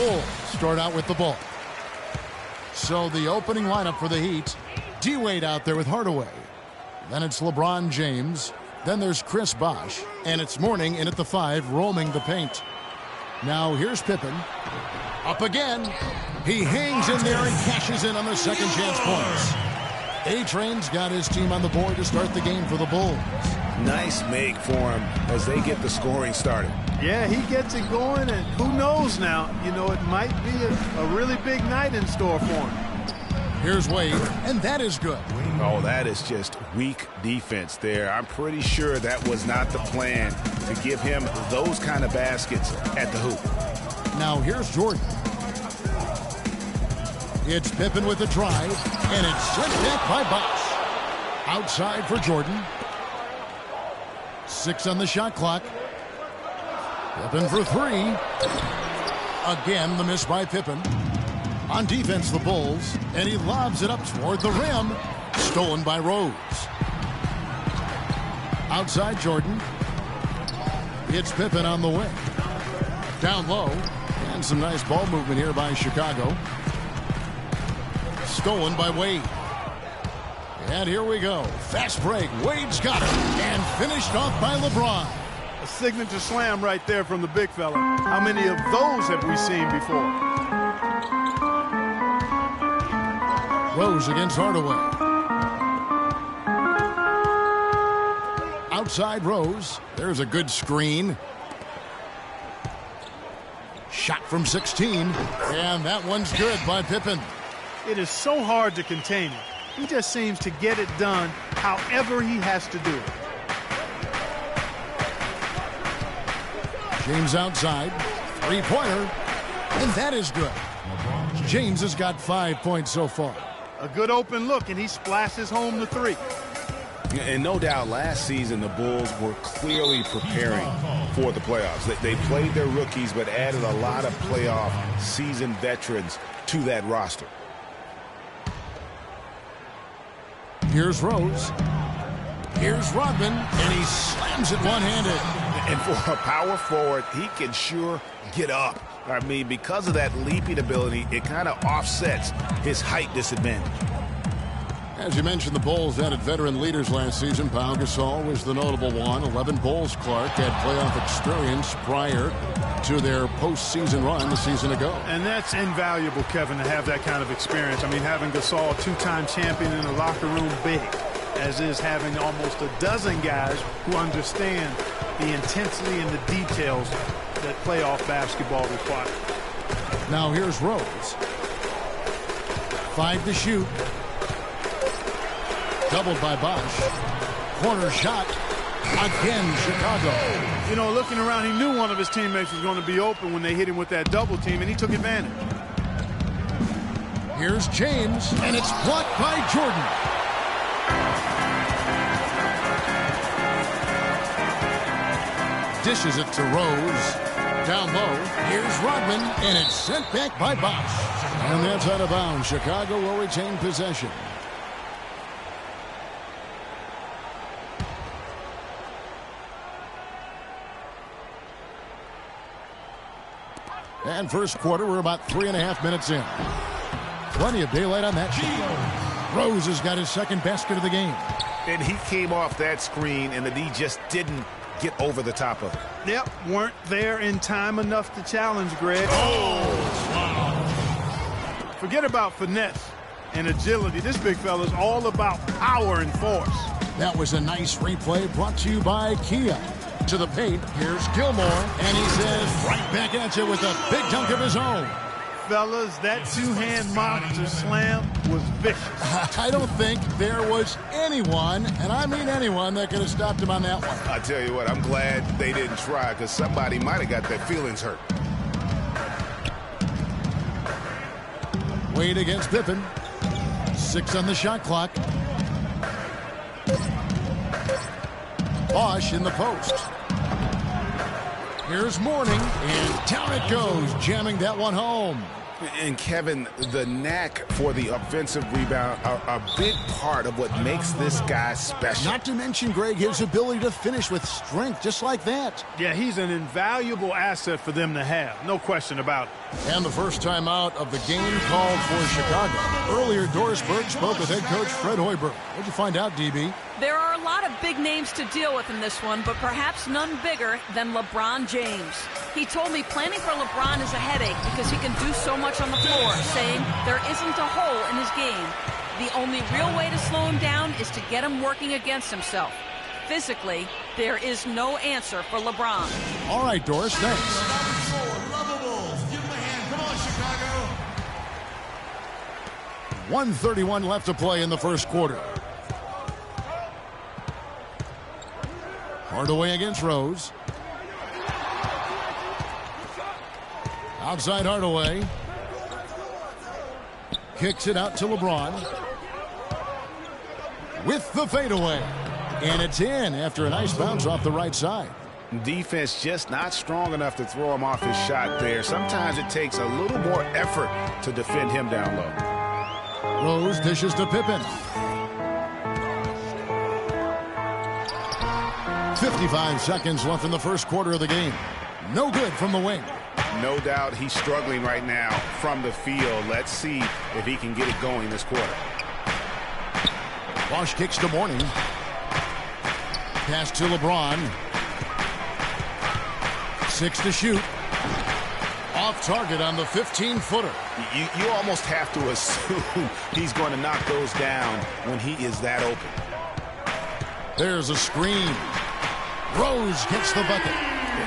Bulls start out with the ball. So the opening lineup for the Heat, D-Wade out there with Hardaway. Then it's LeBron James. Then there's Chris Bosh. And it's Mourning in at the 5, roaming the paint. Now here's Pippen. Up again. He hangs in there and cashes in on the second chance points. A-Train's got his team on the board to start the game for the Bulls. Nice make for him as they get the scoring started. Yeah, he gets it going, and who knows now, you know, it might be a really big night in store for him. Here's Wade, and that is good. Oh, that is just weak defense there. I'm pretty sure that was not the plan to give him those kind of baskets at the hoop. Now here's Jordan. It's Pippen with the drive, and it's sent back by Bosh. Outside for Jordan. 6 on the shot clock. Pippen for 3. Again, the miss by Pippen. On defense, the Bulls, and he lobs it up toward the rim. Stolen by Rose. Outside Jordan. It's Pippen on the wing. Down low, and some nice ball movement here by Chicago. Stolen by Wade. And here we go. Fast break. Wade's got it. And finished off by LeBron. A signature slam right there from the big fella. How many of those have we seen before? Rose against Hardaway. Outside Rose. There's a good screen. Shot from 16. And that one's good by Pippen. It is so hard to contain him. He just seems to get it done however he has to do it. James outside. Three-pointer. And that is good. James has got 5 points so far. A good open look, and he splashes home the 3. And no doubt last season the Bulls were clearly preparing for the playoffs. They played their rookies but added a lot of playoff seasoned veterans to that roster. Here's Rose. Here's Rodman, and he slams it one-handed. And for a power forward, he can sure get up. I mean, because of that leaping ability, it kind of offsets his height disadvantage. As you mentioned, the Bulls added veteran leaders last season. Pau Gasol was the notable one. 11 Bulls Clark had playoff experience prior to their postseason run a season ago. And that's invaluable, Kevin, to have that kind of experience. I mean, having Gasol, two-time champion in the locker room, big, as is having almost a dozen guys who understand the intensity and the details that playoff basketball requires. Now here's Rose. 5 to shoot. Doubled by Bosh. Corner shot. Again, Chicago. You know, looking around, he knew one of his teammates was going to be open when they hit him with that double team, and he took advantage. Here's James, and it's blocked by Jordan. Dishes it to Rose. Down low, here's Rodman, and it's sent back by Bosh. And that's out of bounds. Chicago will retain possession. And first quarter, we're about 3.5 minutes in. Plenty of daylight on that shot. Rose has got his second basket of the game. And he came off that screen, and the D just didn't get over the top of it. Yep, weren't there in time enough to challenge, Greg. Oh, wow. Forget about finesse and agility. This big fella's all about power and force. That was a nice replay brought to you by Kia. To the paint, here's Gilmore, and he says right back at you with a big dunk of his own. Fellas, that two-hand monster slam was vicious. I don't think there was anyone, and I mean anyone, that could have stopped him on that one. I tell you what, I'm glad they didn't try, because somebody might have got their feelings hurt. Wade against Pippen. 6 on the shot clock. Bosh in the post. Here's Mourning, and down it goes, jamming that one home. And Kevin, the knack for the offensive rebound are a big part of what makes this guy special. Not to mention, Greg, his ability to finish with strength just like that. Yeah, he's an invaluable asset for them to have. No question about it. And the first time out of the game called for Chicago. Earlier, Doris Burke spoke with head coach Fred Hoiberg. What'd you find out, DB? There are a lot of big names to deal with in this one, but perhaps none bigger than LeBron James. He told me planning for LeBron is a headache because he can do so much on the floor, saying there isn't a hole in his game. The only real way to slow him down is to get him working against himself. Physically, there is no answer for LeBron. All right, Doris, thanks. 1:31 left to play in the first quarter. Hardaway against Rose. Outside Hardaway. Kicks it out to LeBron. With the fadeaway. And it's in after a nice bounce off the right side. Defense just not strong enough to throw him off his shot there. Sometimes it takes a little more effort to defend him down low. Rose dishes to Pippen. 55 seconds left in the first quarter of the game. No good from the wing. No doubt he's struggling right now from the field. Let's see if he can get it going this quarter. Bosh kicks to Mourning. Pass to LeBron. 6 to shoot. Off target on the 15-footer. You almost have to assume he's going to knock those down when he is that open. There's a screen. Rose gets the bucket.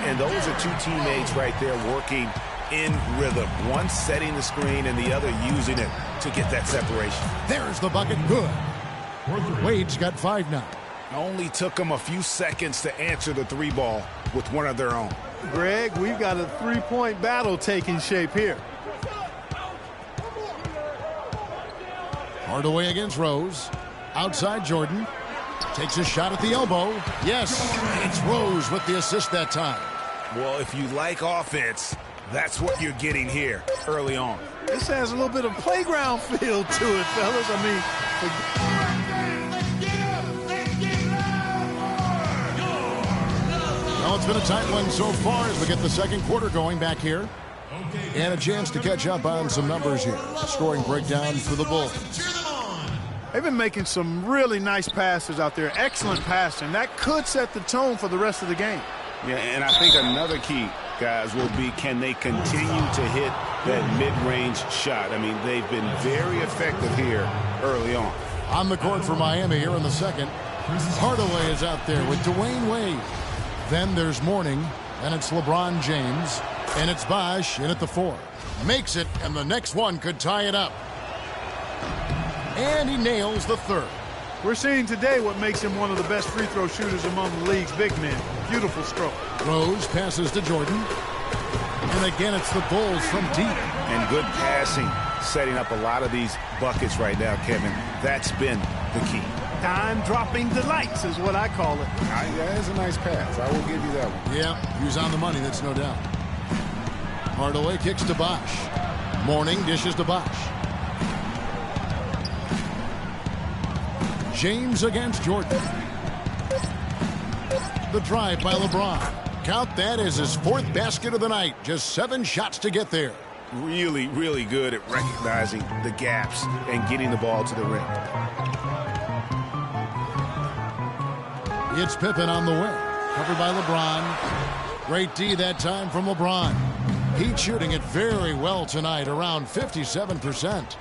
And those are two teammates right there working in rhythm. One setting the screen and the other using it to get that separation. There's the bucket. Good. Wade's got 5 now. Only took them a few seconds to answer the three ball with one of their own. Greg, we've got a three-point battle taking shape here. Hardaway against Rose. Outside Jordan. Takes a shot at the elbow. Yes, it's Rose with the assist that time. Well, if you like offense, that's what you're getting here early on. This has a little bit of playground feel to it, fellas. I mean, well, it's been a tight one so far as we get the second quarter going back here. And a chance to catch up on some numbers here. Scoring breakdown for the Bulls. they've been making some really nice passes out there. Excellent passing. That could set the tone for the rest of the game. Yeah, and I think another key, guys, will be can they continue to hit that mid-range shot? I mean, they've been very effective here early on. On the court for Miami here in the second. Hardaway is out there with Dwayne Wade. Then there's Mourning, and it's LeBron James, and it's Bosh in at the 4. Makes it, and the next one could tie it up. And he nails the third. We're seeing today what makes him one of the best free throw shooters among the league's big men. Beautiful stroke. Rose passes to Jordan. And again, it's the Bulls from deep. And good passing, setting up a lot of these buckets right now, Kevin. That's been the key. Time-dropping delights is what I call it. That is a nice pass. I will give you that one. Yeah, he was on the money, that's no doubt. Hardaway kicks to Bosh. Mourning dishes to Bosh. James against Jordan. The drive by LeBron. Count that as his 4th basket of the night. Just 7 shots to get there. Really, really good at recognizing the gaps and getting the ball to the rim. It's Pippen on the wing. Covered by LeBron. Great D that time from LeBron. He's shooting it very well tonight, around 57%.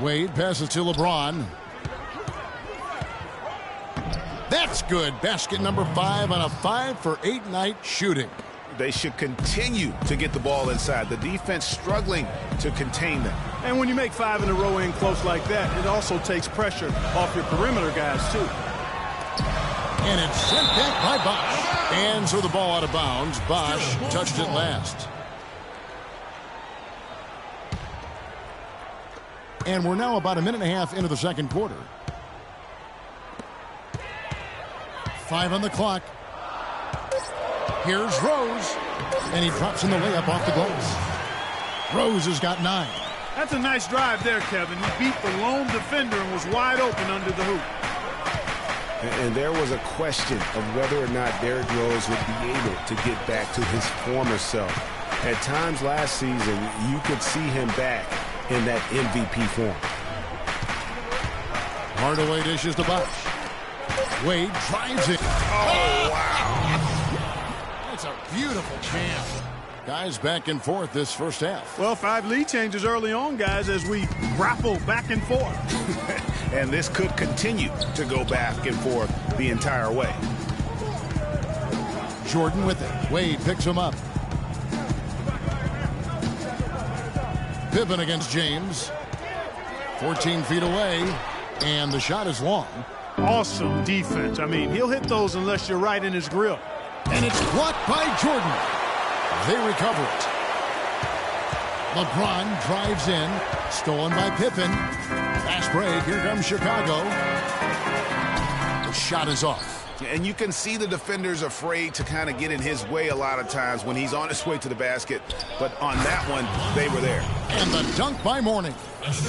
Wade passes to LeBron. That's good. Basket number 5 on a 5-for-8 night shooting. They should continue to get the ball inside. The defense struggling to contain them. And when you make 5 in a row in close like that, it also takes pressure off your perimeter guys, too. And it's sent back by Bosh. And so the ball out of bounds. Bosh touched it last. And we're now about a minute and a half into the second quarter. 5 on the clock. Here's Rose. And he drops in the layup off the glass. Rose has got 9. That's a nice drive there, Kevin. He beat the lone defender and was wide open under the hoop. And there was a question of whether or not Derrick Rose would be able to get back to his former self. At times last season, you could see him back in that MVP form. Hardaway dishes to Bosh. Wade drives it. Oh, wow. That's a beautiful jam. Guys back and forth this first half. Well, 5 lead changes early on, guys, as we grapple back and forth. And this could continue to go back and forth the entire way. Jordan with it. Wade picks him up. Pippen against James. 14 feet away. And the shot is long. Awesome defense. I mean, he'll hit those unless you're right in his grill. And it's blocked by Jordan. They recover it. LeBron drives in. Stolen by Pippen. Fast break. Here comes Chicago. The shot is off. And you can see the defenders afraid to kind of get in his way a lot of times when he's on his way to the basket. But on that one, they were there. And the dunk by Mourning.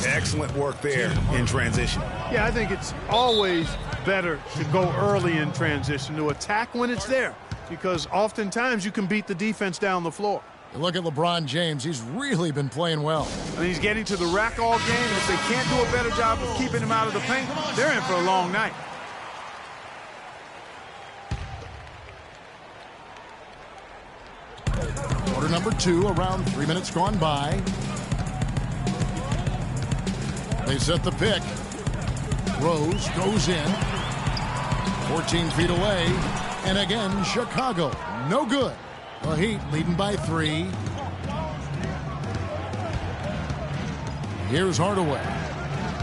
Excellent work there in transition. Yeah, I think it's always better to go early in transition, to attack when it's there, because oftentimes you can beat the defense down the floor. You look at LeBron James. He's really been playing well. And he's getting to the rack all game. If they can't do a better job of keeping him out of the paint, they're in for a long night. Quarter number 2, around 3 minutes gone by. They set the pick. Rose goes in. 14 feet away. And again, Chicago. No good. The Heat leading by 3. Here's Hardaway.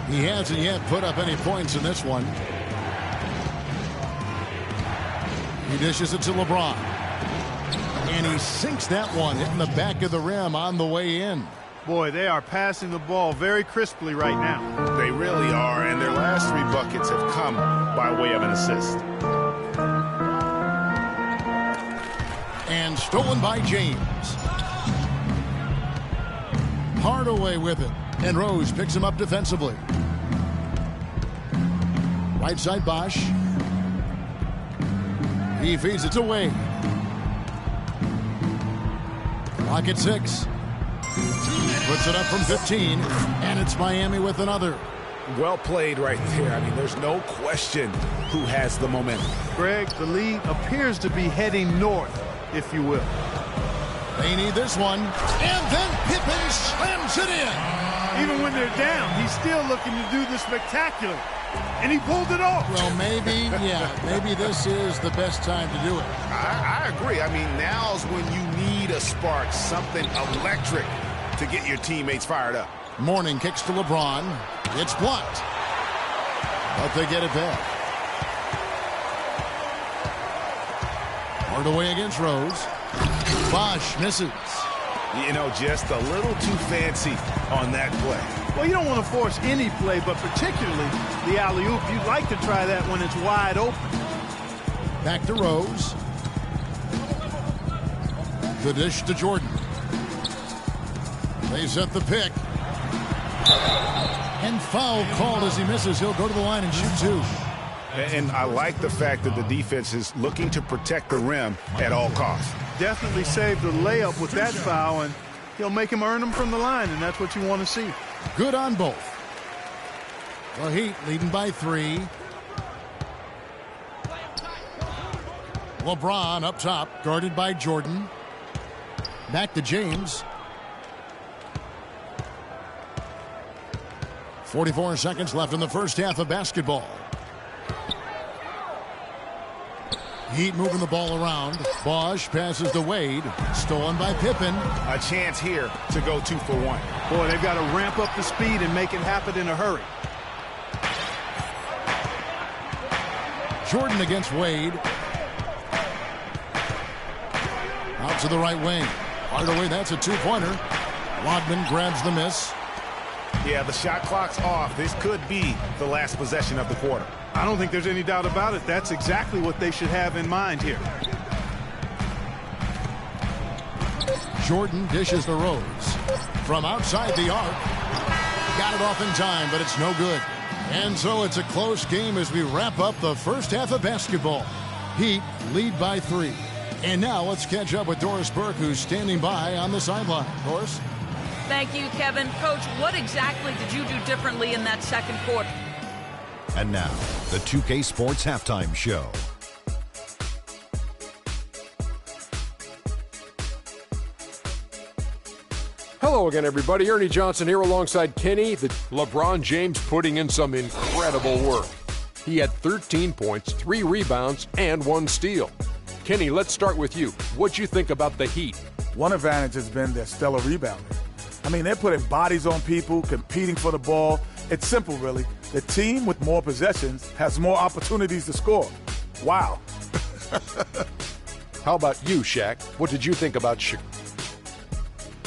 He hasn't yet put up any points in this one. He dishes it to LeBron. And he sinks that one, hitting the back of the rim on the way in. Boy, they are passing the ball very crisply right now. They really are, and their last 3 buckets have come by way of an assist. And stolen by James. Hardaway with it. And Rose picks him up defensively. Right side Bosh. He feeds it to Wade. Clock at 6. Puts it up from 15. And it's Miami with another. Well played right there. I mean, there's no question who has the momentum. Greg, the lead appears to be heading north, if you will. They need this one. And then Pippen slams it in. Even when they're down, he's still looking to do the spectacular. And he pulled it off. Well, maybe this is the best time to do it. I agree. I mean, now's when you need a spark, something electric to get your teammates fired up. Mourning kicks to LeBron. It's blocked. But they get it back. Hardaway against Rose. Bosh misses. You know, just a little too fancy on that play. Well, you don't want to force any play, but particularly the alley-oop. You'd like to try that when it's wide open. Back to Rose. The dish to Jordan. They set the pick. And foul called as he misses. He'll go to the line and shoot 2. And I like the fact that the defense is looking to protect the rim at all costs. Definitely saved the layup with that foul, and he'll make him earn them from the line, and that's what you want to see. Good on both. The Heat leading by 3. LeBron up top, guarded by Jordan. Back to James. 44 seconds left in the first half of basketball. Heat moving the ball around. Bosh passes to Wade. Stolen by Pippen. A chance here to go 2 for 1. Boy, they've got to ramp up the speed and make it happen in a hurry. Jordan against Wade. Out to the right wing. Hardaway, that's a 2-pointer. Wadman grabs the miss. Yeah, the shot clock's off. This could be the last possession of the quarter. I don't think there's any doubt about it. That's exactly what they should have in mind here. Jordan dishes to Rose. from outside the arc. Got it off in time, but it's no good. And so it's a close game as we wrap up the first half of basketball. Heat lead by 3. And now let's catch up with Doris Burke, who's standing by on the sideline. Doris? Thank you, Kevin. Coach, what exactly did you do differently in that second quarter? And now, the 2K Sports Halftime Show. Hello again, everybody. Ernie Johnson here alongside Kenny. LeBron James putting in some incredible work. He had 13 points, 3 rebounds, and 1 steal. Kenny, let's start with you. What'd you think about the Heat? One advantage has been their stellar rebounding. I mean, they're putting bodies on people, competing for the ball. It's simple, really. The team with more possessions has more opportunities to score. Wow. How about you, Shaq? What did you think about Shaq?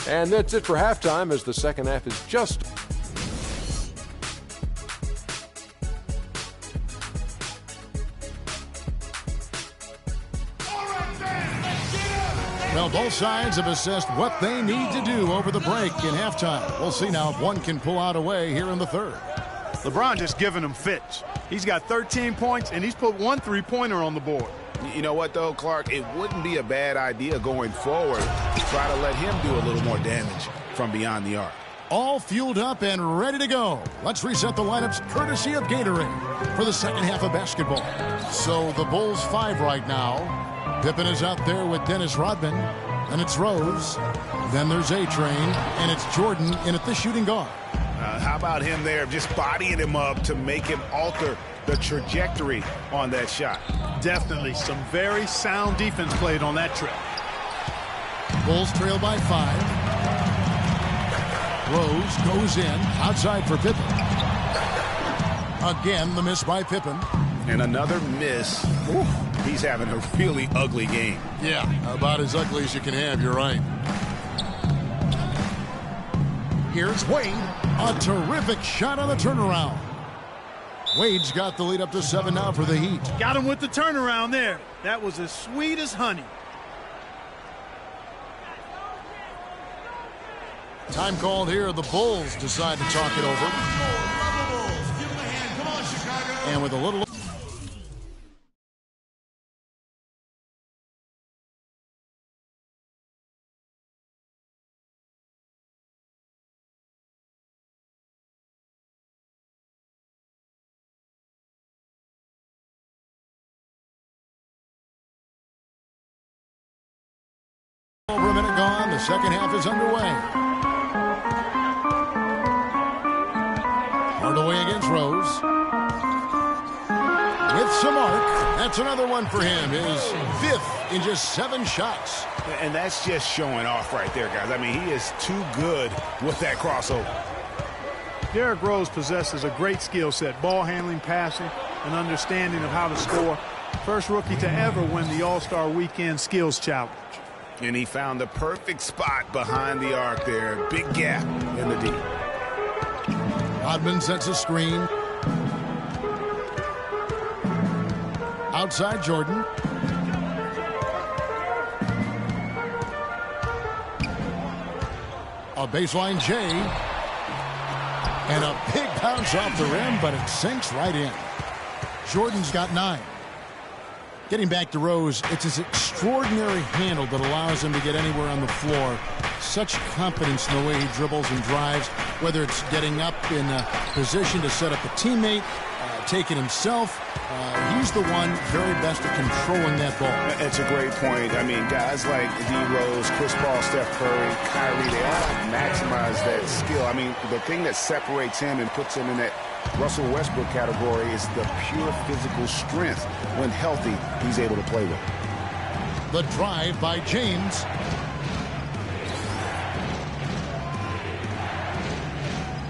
And that's it for halftime, as the second half is just... Well, both sides have assessed what they need to do over the break in halftime. We'll see now if one can pull out a way here in the third. LeBron just giving them fits. He's got 13 points, and he's put 1 3-pointer on the board. You know what, though, Clark? It wouldn't be a bad idea going forward to try to let him do a little more damage from beyond the arc. All fueled up and ready to go. Let's reset the lineups courtesy of Gatorade for the second half of basketball. So the Bulls 5 right now. Pippen is out there with Dennis Rodman. Then it's Rose. Then there's A-Train. And it's Jordan in at the shooting guard. How about him there just bodying him up to make him alter the trajectory on that shot? Definitely some very sound defense played on that trip. Bulls trail by 5. Rose goes in. Outside for Pippen. Again, the miss by Pippen. And another miss. Ooh, he's having a really ugly game. Yeah, about as ugly as you can have. You're right. Here's Wade. A terrific shot on the turnaround. Wade's got the lead up to 7 now for the Heat. Got him with the turnaround there. That was as sweet as honey. Time called here. The Bulls decide to talk it over. And with a little... Over a minute gone. The second half is underway. Hardaway against Rose. With some arc. That's another one for him. His 5th in just 7 shots. And that's just showing off right there, guys. I mean, he is too good with that crossover. Derrick Rose possesses a great skill set. Ball handling, passing, and understanding of how to score. First rookie to ever win the All-Star Weekend Skills Challenge. And he found the perfect spot behind the arc there. Big gap in the D. Rodman sets a screen. Outside Jordan. A baseline J. And a big bounce off the rim, but it sinks right in. Jordan's got 9. Getting back to Rose, it's his extraordinary handle that allows him to get anywhere on the floor. Such confidence in the way he dribbles and drives, whether it's getting up in a position to set up a teammate, taking himself. He's the one very best at controlling that ball. It's a great point. I mean, guys like D. Rose, Chris Paul, Steph Curry, Kyrie, they all maximize that skill. I mean, the thing that separates him and puts him in that Russell Westbrook category is the pure physical strength. When healthy, he's able to play with. The drive by James.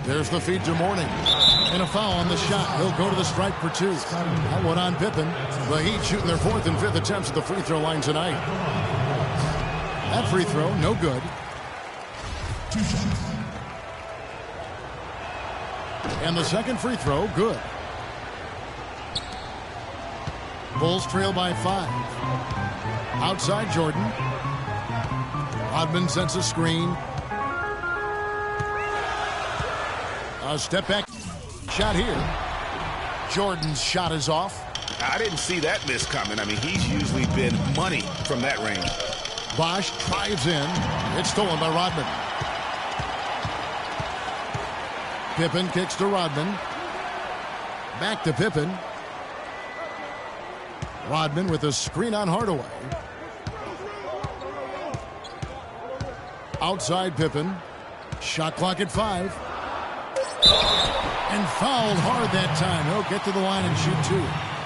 There's the feed to Mourning. And a foul on the shot. He'll go to the stripe for 2. That one on Pippen. The Heat shooting their 4th and 5th attempts at the free throw line tonight. That free throw, no good. 2 shots. And the second free throw, good. Bulls trail by 5. Outside Jordan. Rodman sets a screen. A step back shot here. Jordan's shot is off. I didn't see that miss coming. I mean, he's usually been money from that range. Bosch drives in. It's stolen by Rodman. Pippen kicks to Rodman. Back to Pippen. Rodman with a screen on Hardaway. Outside Pippen. Shot clock at 5. And fouled hard that time. He'll get to the line and shoot 2.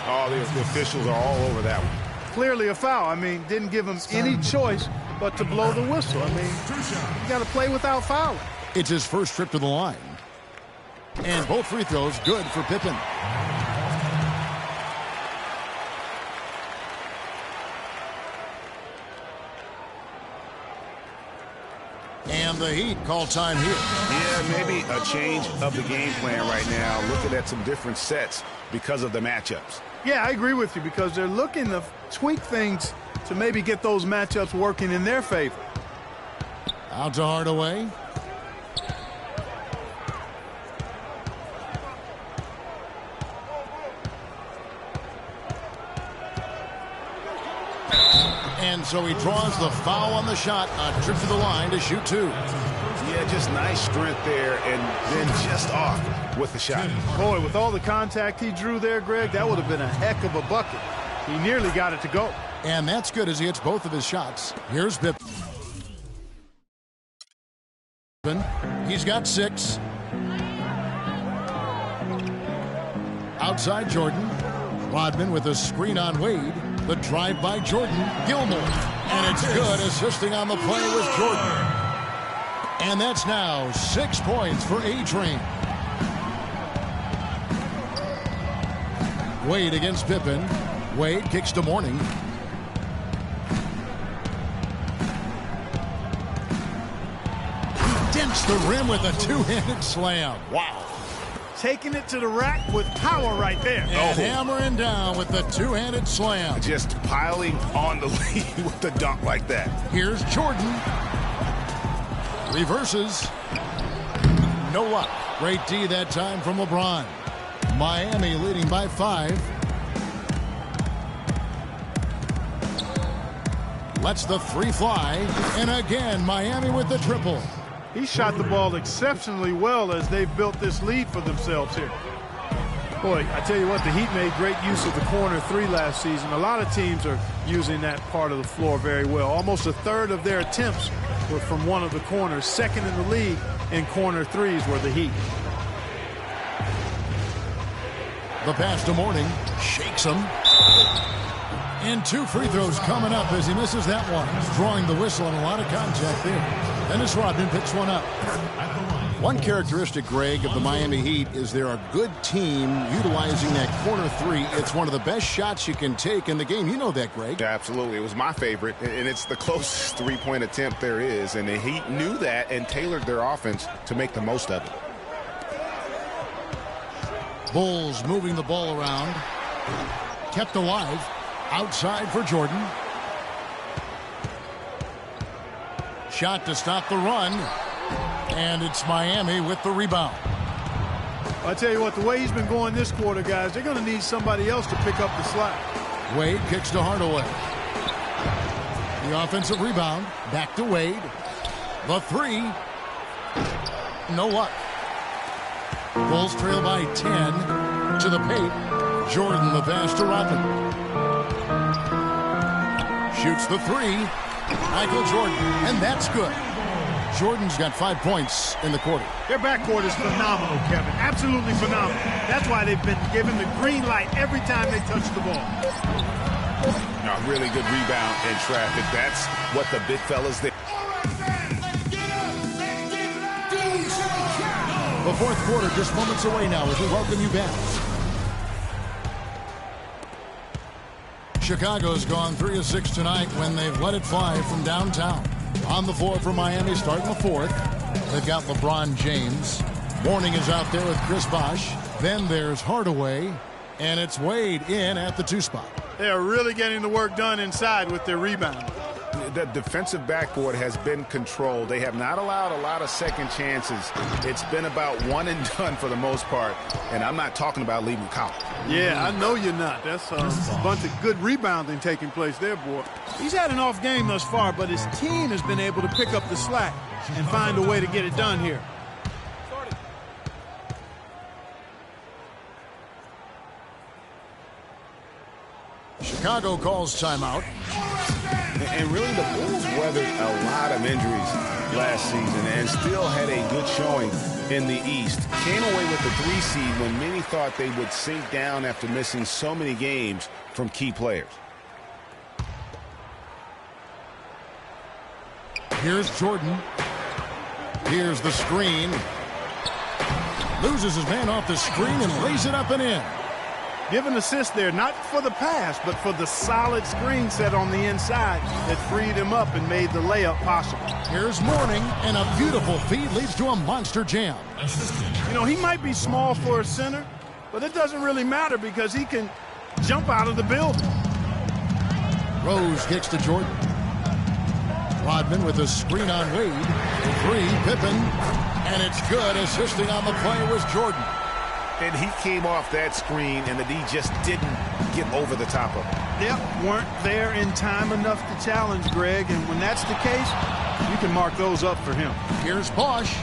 Oh, the officials are all over that one. Clearly a foul. I mean, didn't give him any choice but to blow the whistle. I mean, you got to play without fouling. It's his first trip to the line. And both free throws good for Pippen. And the Heat call time here. Yeah, maybe a change of the game plan right now. Looking at some different sets because of the matchups. Yeah, I agree with you because they're looking to tweak things to maybe get those matchups working in their favor. Out to Hardaway. And so he draws the foul on the shot. A trip to the line to shoot 2. Yeah, just nice strength there and then just off with the shot. Boy, with all the contact he drew there, Greg, that would have been a heck of a bucket. He nearly got it to go. And that's good as he hits both of his shots. Here's Pippen. He's got 6. Outside Jordan. Rodman with a screen on Wade. The drive by Jordan. Gilmore. And it's good, assisting on the play with Jordan. And that's now 6 points for A-Train. Wade against Pippen. Wade kicks to Mourning. He dents the rim with a 2-handed slam. Wow. Taking it to the rack with power right there. And hammering down with the 2-handed slam. Just piling on the lead with the dunk like that. Here's Jordan. Reverses. No luck. Great D that time from LeBron. Miami leading by 5. Lets the 3 fly. And again, Miami with the triple. He shot the ball exceptionally well as they've built this lead for themselves here. Boy, I tell you what, the Heat made great use of the corner 3 last season. A lot of teams are using that part of the floor very well. Almost a third of their attempts were from one of the corners. Second in the league in corner 3s were the Heat. The pass to Mourning. Shakes him. And 2 free throws coming up as he misses that one. He's drawing the whistle and a lot of contact there. Dennis Rodman picks one up. One characteristic, Greg, of the Miami Heat is they're a good team utilizing that corner 3. It's one of the best shots you can take in the game. You know that, Greg. Yeah, absolutely. It was my favorite, and it's the closest 3-point attempt there is. And the Heat knew that and tailored their offense to make the most of it. Bulls moving the ball around. Kept alive. Outside for Jordan. Shot to stop the run. And it's Miami with the rebound. I tell you what, the way he's been going this quarter, guys, they're going to need somebody else to pick up the slack. Wade kicks to Hardaway. The offensive rebound. Back to Wade. The 3. No luck. Bulls trail by 10 to the paint. Jordan the pass to Rodman. Shoots the 3. Michael Jordan, and that's good. Jordan's got 5 points in the quarter. Their backcourt is phenomenal, Kevin. Absolutely phenomenal. That's why they've been given the green light every time they touch the ball. A really good rebound in traffic. That's what the big fellas did. The fourth quarter just moments away now as we welcome you back. Chicago's gone 3 of 6 tonight when they've let it fly from downtown. On the floor for Miami starting the 4th. They've got LeBron James. Mourning is out there with Chris Bosh. Then there's Hardaway. And it's Wade in at the 2 spot. They are really getting the work done inside with their rebound. the defensive backboard has been controlled. They have not allowed a lot of second chances. It's been about one and done for the most part, and I'm not talking about leaving Collins. Yeah, I know you're not. That's a bunch of good rebounding taking place there, boy. He's had an off game thus far, but his team has been able to pick up the slack and find a way to get it done here. Chicago calls timeout. And really, the Bulls weathered a lot of injuries last season and still had a good showing in the East. Came away with the 3 seed when many thought they would sink down after missing so many games from key players. Here's Jordan. Here's the screen. Loses his man off the screen and lays it up and in. Give an assist there, not for the pass, but for the solid screen set on the inside that freed him up and made the layup possible. Here's Mourning, and a beautiful feed leads to a monster jam. You know, he might be small for a center, but it doesn't really matter because he can jump out of the building. Rose kicks to Jordan. Rodman with a screen on Wade. The 3, Pippen, and it's good. Assisting on the play was Jordan. And he came off that screen, and the D just didn't get over the top of it. Yep, weren't there in time enough to challenge Greg, and when that's the case, you can mark those up for him. Here's Bosch.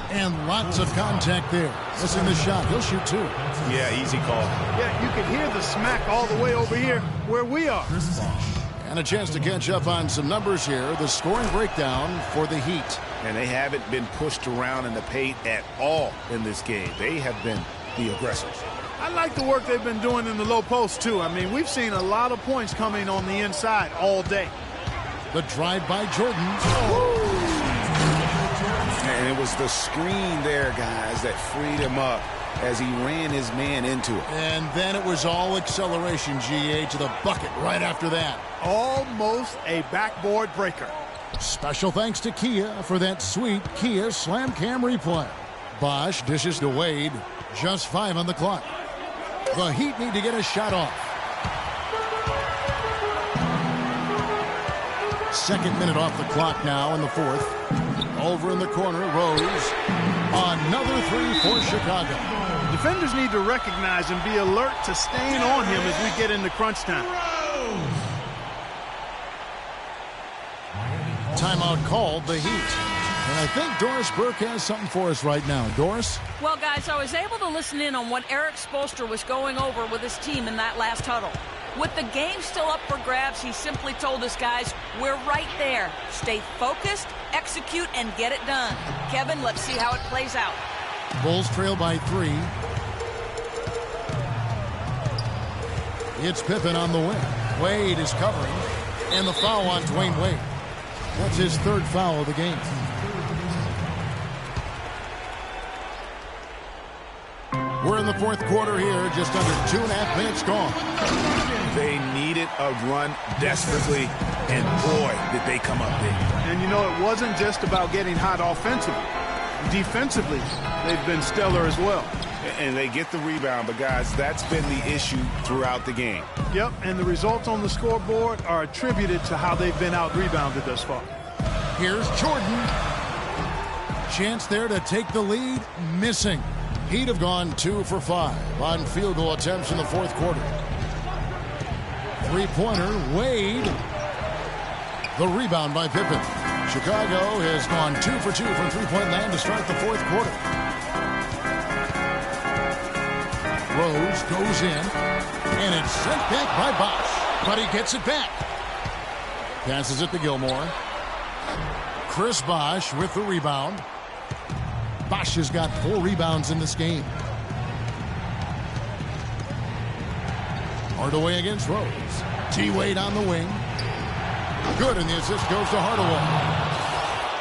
And lots of contact there. Missing the shot. He'll shoot 2. Yeah, easy call. Yeah, you can hear the smack all the way over here where we are. And a chance to catch up on some numbers here. The scoring breakdown for the Heat. And they haven't been pushed around in the paint at all in this game. They have been the aggressors. I like the work they've been doing in the low post, too. I mean, we've seen a lot of points coming on the inside all day. The drive by Jordan. And it was the screen there, guys, that freed him up as he ran his man into it. And then it was all acceleration, GA, to the bucket right after that. Almost a backboard breaker. Special thanks to Kia for that sweet Kia Slam Cam replay. Bosch dishes to Wade. Just 5 on the clock. The Heat need to get a shot off. 2nd minute off the clock now in the 4th. Over in the corner, Rose. Another 3 for Chicago. Defenders need to recognize and be alert to staying on him as we get into crunch time. Timeout called, the Heat. And I think Doris Burke has something for us right now. Doris? Well, guys, I was able to listen in on what Eric Spoelstra was going over with his team in that last huddle. With the game still up for grabs, he simply told us, guys, we're right there. Stay focused, execute, and get it done. Kevin, let's see how it plays out. Bulls trail by 3. It's Pippen on the wing. Wade is covering. And the foul on Dwayne Wade. That's his 3rd foul of the game. We're in the 4th quarter here, just under 2.5 minutes gone. They needed a run desperately, and boy, did they come up big. And you know, it wasn't just about getting hot offensively. Defensively, they've been stellar as well. And they get the rebound, but guys, that's been the issue throughout the game. Yep, and the results on the scoreboard are attributed to how they've been out-rebounded thus far. Here's Jordan. Chance there to take the lead. Missing. He'd have gone 2 for 5 on field goal attempts in the 4th quarter. 3-pointer, Wade. The rebound by Pippen. Chicago has gone 2 for 2 from 3-point land to start the 4th quarter. Rose goes in, and it's sent back by Bosch, but he gets it back. Passes it to Gilmore. Chris Bosch with the rebound. Bosch has got 4 rebounds in this game. Hardaway against Rose. T-Wade on the wing. Good, and the assist goes to Hardaway.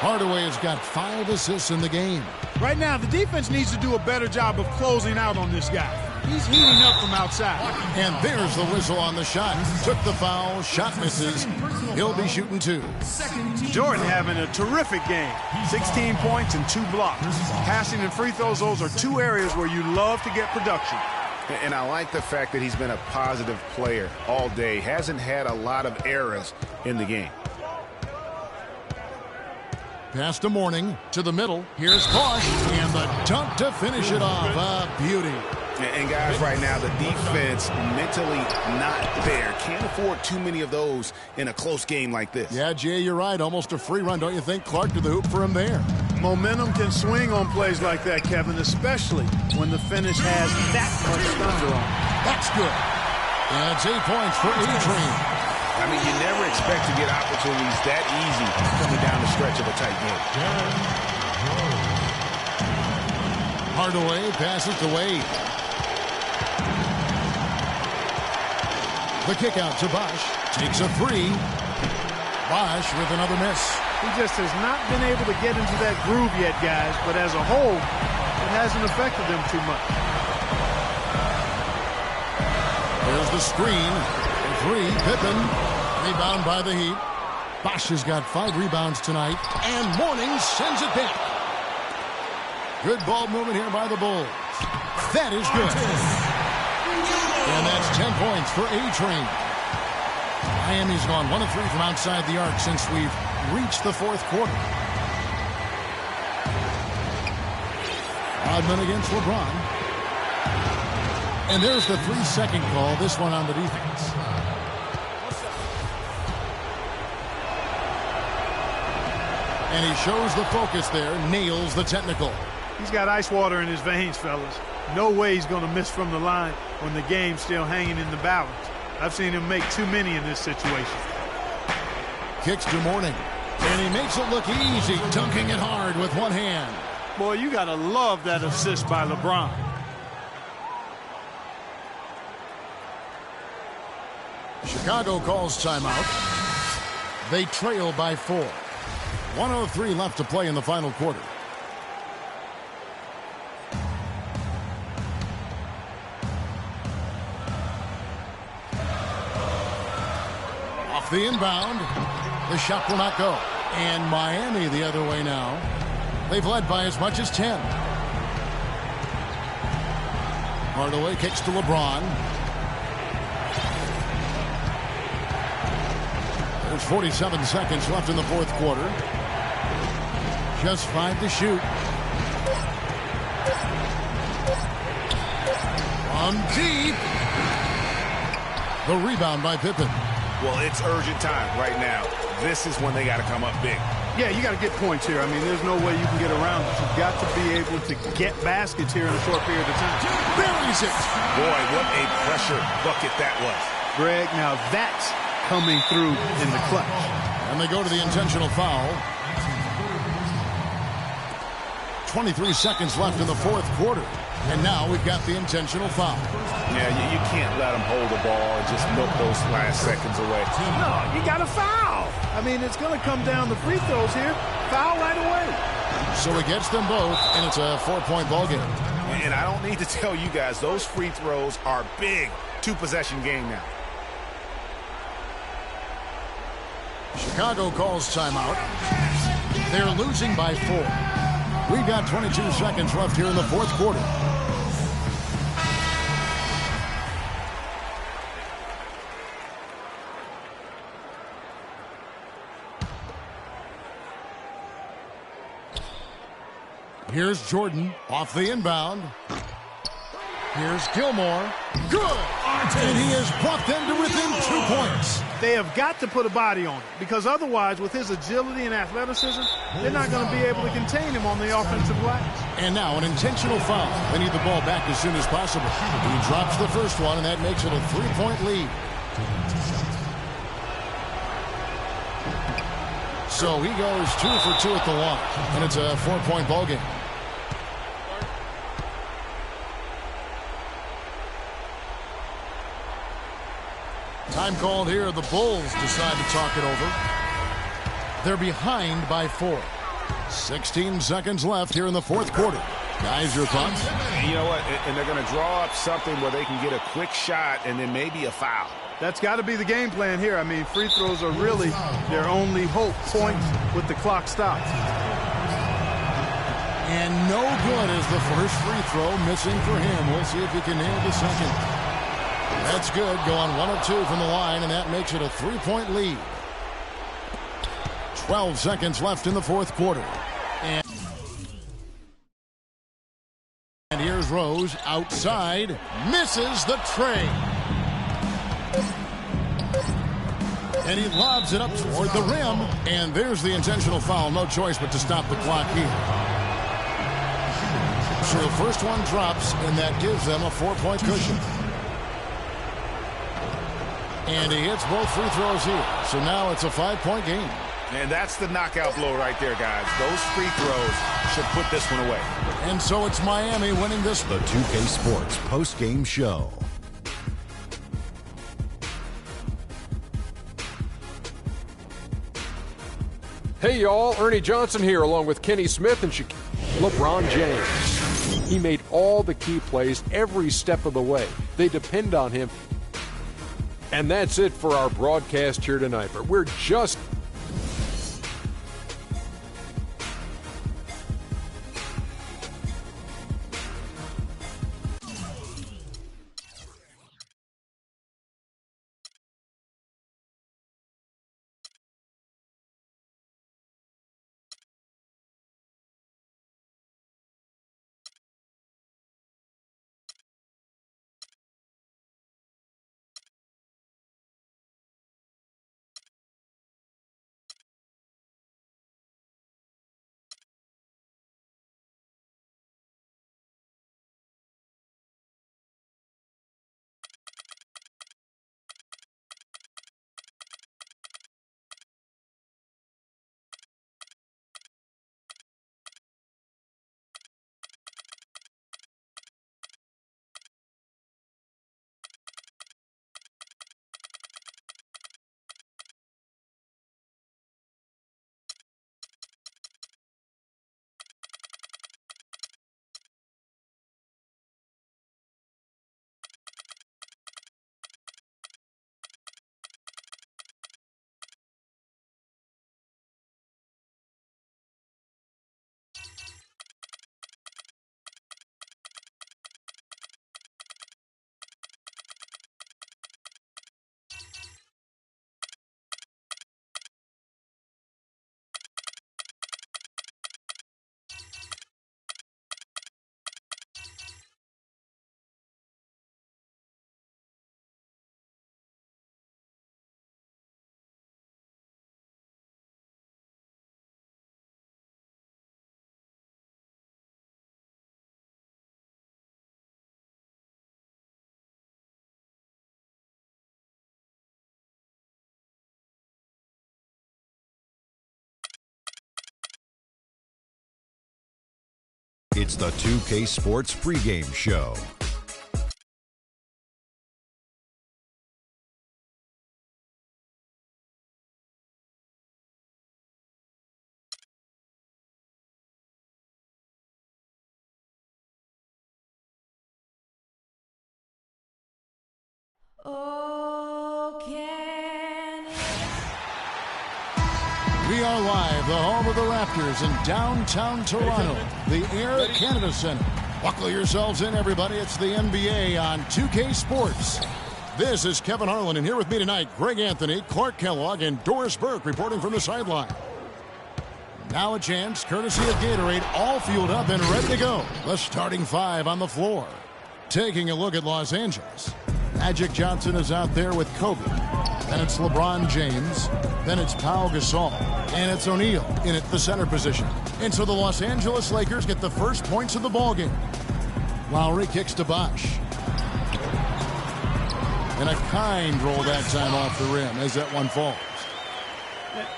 Hardaway has got 5 assists in the game. Right now, the defense needs to do a better job of closing out on this guy. He's heating up from outside. And there's the whistle on the shot. Took the foul, shot misses. He'll be shooting 2. Jordan having a terrific game. 16 points and 2 blocks. Passing and free throws, those are 2 areas where you love to get production. And I like the fact that he's been a positive player all day. Hasn't had a lot of errors in the game. Pass to Mourning, to the middle. Here's Bosch, and the dunk to finish it off. A beauty. And guys, right now, the defense mentally not there. Can't afford too many of those in a close game like this. Yeah, Jay, you're right. Almost a free run, don't you think? Clark to the hoop for him there. Momentum can swing on plays like that, Kevin, especially when the finish has that much thunder on it. That's good. And it's 8 points for A-Train. I mean, you never expect to get opportunities that easy coming down the stretch of a tight game. Hardaway passes to Wade. The kick out to Bosch. Takes a three. Bosch with another miss. He just has not been able to get into that groove yet, guys. But as a whole, it hasn't affected them too much. There's the screen. Three. Pippen. Rebound by the Heat. Bosch has got 5 rebounds tonight. And Mourning sends it back. Good ball movement here by the Bulls. That is good. And that's 10 points for A-Train. Miami's gone 1 of 3 from outside the arc since we've reached the fourth quarter. Rodman against LeBron. And there's the 3-second call, this one on the defense. And he shows the focus there, nails the technical. He's got ice water in his veins, fellas. No way he's going to miss from the line when the game's still hanging in the balance. I've seen him make too many in this situation. Kicks to Mourning. And he makes it look easy, dunking it hard with one hand. Boy, you got to love that assist by LeBron. Chicago calls timeout. They trail by 4. 1:03 left to play in the final quarter. Off the inbound. The shot will not go. And Miami the other way now. They've led by as much as 10. Hardaway kicks to LeBron. There's 47 seconds left in the fourth quarter. Just 5 to shoot. From deep. The rebound by Pippen. Well, it's urgent time right now. This is when they got to come up big. Yeah, you got to get points here. I mean, there's no way you can get around it. You've got to be able to get baskets here in a short period of time. Buries it. Boy, what a pressure bucket that was. Greg, now that's coming through in the clutch. And they go to the intentional foul. 23 seconds left in the fourth quarter. And now we've got the intentional foul. Yeah, you can't let them hold the ball and just milk those last seconds away. No, you got to foul. I mean, it's going to come down to free throws here. Foul right away. So he gets them both, and it's a 4-point ball game. And I don't need to tell you guys, those free throws are big. 2-possession game now. Chicago calls timeout. They're losing by 4. We've got 22 seconds left here in the fourth quarter. Here's Jordan off the inbound. Here's Gilmore. Good! And he has brought them to within 2 points. They have got to put a body on it, because otherwise, with his agility and athleticism, they're not going to be able to contain him on the offensive glass. And now an intentional foul. They need the ball back as soon as possible. He drops the first one, and that makes it a 3-point lead. So he goes 2 for 2 at the line, and it's a 4-point ball game. Time called here. The Bulls decide to talk it over. They're behind by 4. 16 seconds left here in the fourth quarter. Guys, your thoughts? You know what? And they're going to draw up something where they can get a quick shot and then maybe a foul. That's got to be the game plan here. I mean, free throws are really their only hope point with the clock stopped. And no good as the first free throw missing for him. We'll see if he can nail the second. That's good. Going 1 of 2 from the line, and that makes it a 3-point lead. 12 seconds left in the fourth quarter. And here's Rose outside. Misses the tray. And he lobs it up toward the rim. And there's the intentional foul. No choice but to stop the clock here. So the first one drops, and that gives them a 4-point cushion. And he hits both free throws here. So now it's a 5-point game. And that's the knockout blow right there, guys. Those free throws should put this one away. And so it's Miami winning this. The 2K Sports post-game show. Hey, y'all. Ernie Johnson here, along with Kenny Smith and LeBron James. He made all the key plays every step of the way. They depend on him. And that's it for our broadcast here tonight. But we're just... It's the 2K Sports pregame show. We are live, the home of the Raptors in downtown Toronto, the Air Canada Centre. Buckle yourselves in, everybody. It's the NBA on 2K Sports. This is Kevin Harlan, and here with me tonight, Greg Anthony, Clark Kellogg, and Doris Burke reporting from the sideline. Now a chance, courtesy of Gatorade, all fueled up and ready to go. The starting five on the floor. Taking a look at Los Angeles. Magic Johnson is out there with Kobe. Then it's LeBron James. Then it's Pau Gasol. And it's O'Neal in at the center position. And so the Los Angeles Lakers get the first points of the ballgame. Lowry kicks to Bosh. And a kind roll that time off the rim as that one falls.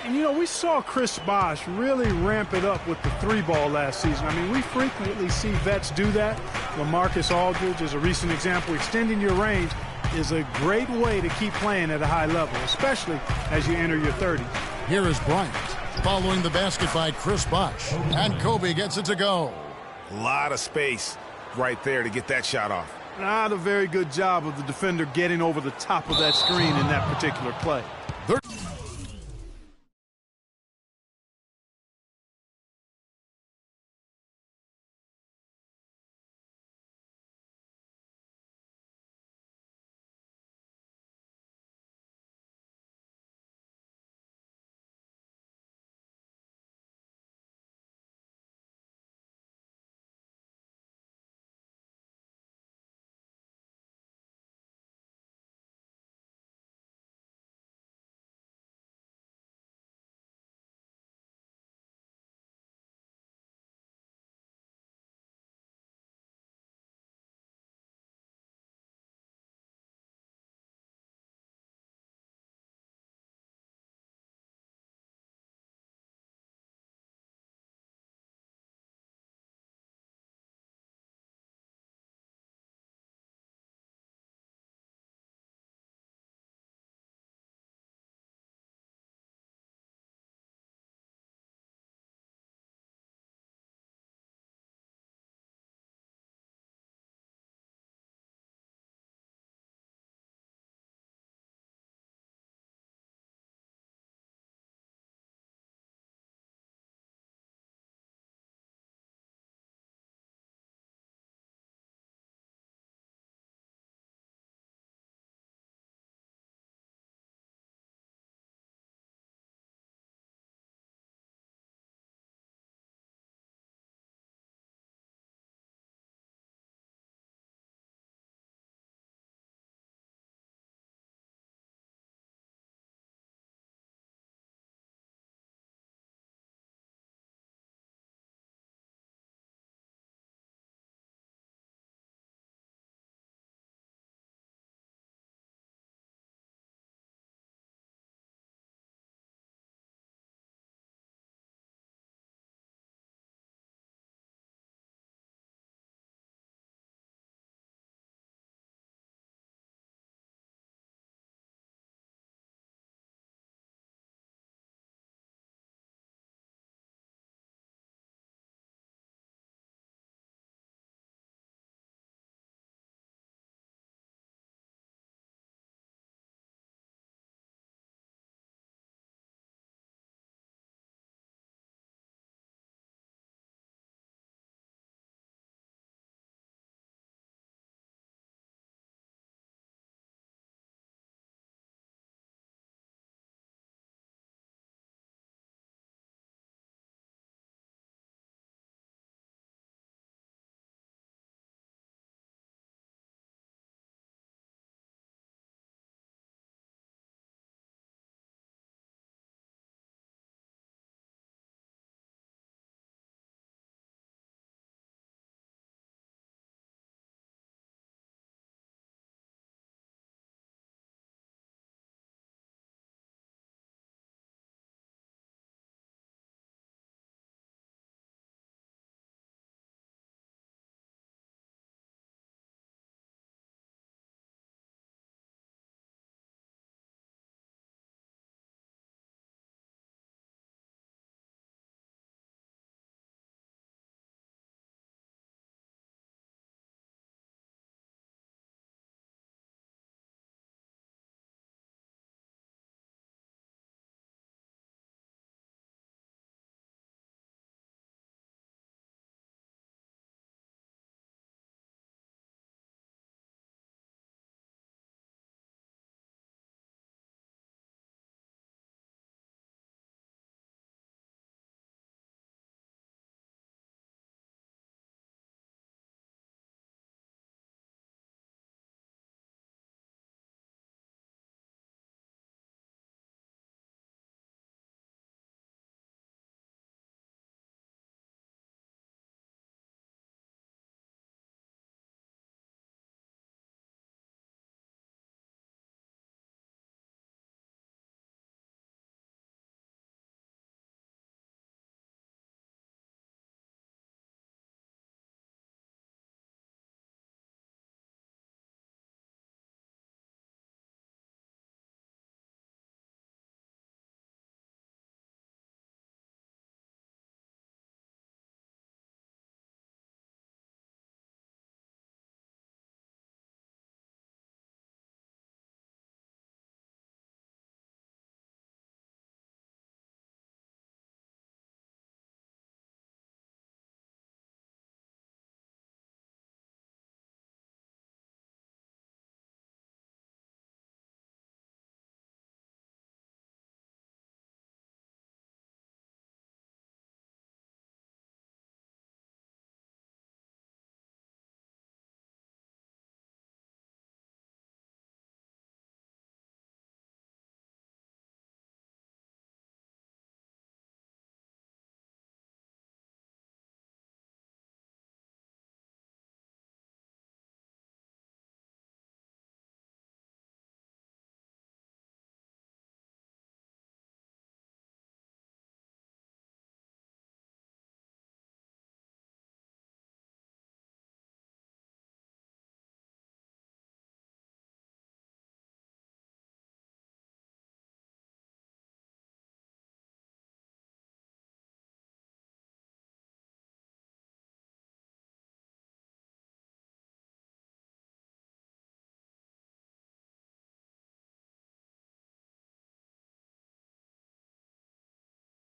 And, you know, we saw Chris Bosh really ramp it up with the three ball last season. I mean, we frequently see vets do that. LaMarcus Aldridge is a recent example. Extending your range is a great way to keep playing at a high level, especially as you enter your 30s. Here is Bryant following the basket by Chris Bosh. And Kobe gets it to go. A lot of space right there to get that shot off. Not a very good job of the defender getting over the top of that screen in that particular play.